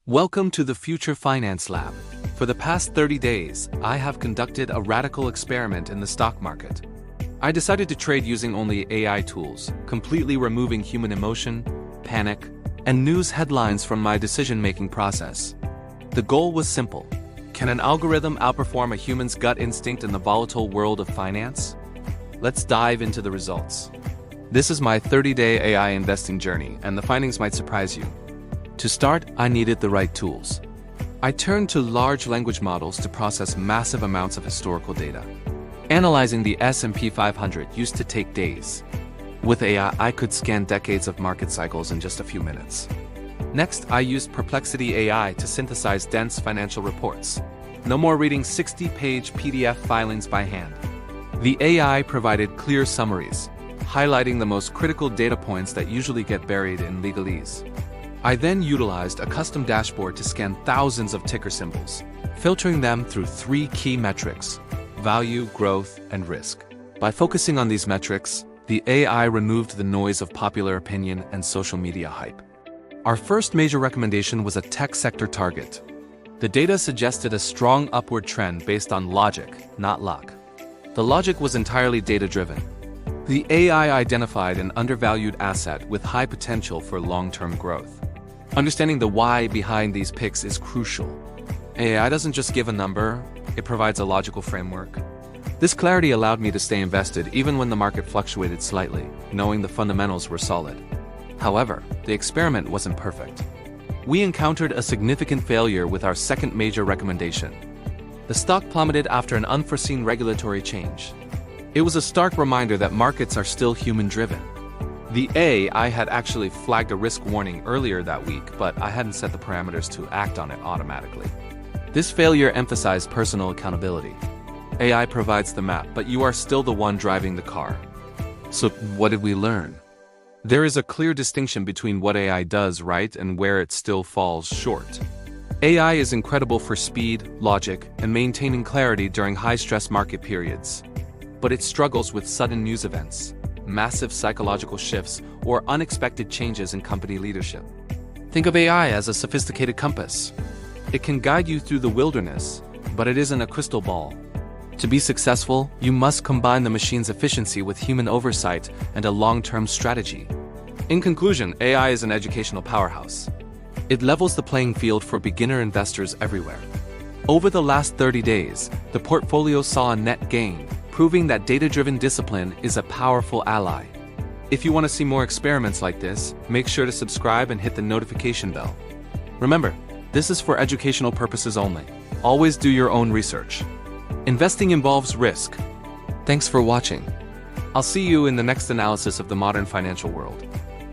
Welcome to the Future Finance Lab. For the past 30 days, I have conducted a radical experiment in the stock market. I decided to trade using only AI tools, completely removing human emotion, panic, and news headlines from my decision-making process. The goal was simple. Can an algorithm outperform a human's gut instinct in the volatile world of finance? Let's dive into the results. This is my 30-day AI investing journey, and the findings might surprise you. To start, I needed the right tools. I turned to large language models to process massive amounts of historical data. Analyzing the S&P 500 used to take days. With AI, I could scan decades of market cycles in just a few minutes. Next, I used Perplexity AI to synthesize dense financial reports. No more reading 60-page PDF filings by hand. The AI provided clear summaries, highlighting the most critical data points that usually get buried in legalese. I then utilized a custom dashboard to scan thousands of ticker symbols, filtering them through three key metrics: value, growth, and risk. By focusing on these metrics, the AI removed the noise of popular opinion and social media hype. Our first major recommendation was a tech sector target. The data suggested a strong upward trend based on logic, not luck. The logic was entirely data-driven. The AI identified an undervalued asset with high potential for long-term growth. Understanding the why behind these picks is crucial. AI doesn't just give a number, it provides a logical framework. This clarity allowed me to stay invested even when the market fluctuated slightly, knowing the fundamentals were solid. However, the experiment wasn't perfect. We encountered a significant failure with our second major recommendation. The stock plummeted after an unforeseen regulatory change. It was a stark reminder that markets are still human-driven. The AI had actually flagged a risk warning earlier that week, but I hadn't set the parameters to act on it automatically. This failure emphasized personal accountability. AI provides the map, but you are still the one driving the car. So what did we learn? There is a clear distinction between what AI does right and where it still falls short. AI is incredible for speed, logic, and maintaining clarity during high-stress market periods. But it struggles with sudden news events, massive psychological shifts, or unexpected changes in company leadership. Think of AI as a sophisticated compass. It can guide you through the wilderness, but it isn't a crystal ball. To be successful, you must combine the machine's efficiency with human oversight and a long-term strategy. In conclusion, AI is an educational powerhouse. It levels the playing field for beginner investors everywhere. Over the last 30 days, the portfolio saw a net gain, proving that data-driven discipline is a powerful ally. If you want to see more experiments like this, make sure to subscribe and hit the notification bell. Remember, this is for educational purposes only. Always do your own research. Investing involves risk. Thanks for watching. I'll see you in the next analysis of the modern financial world.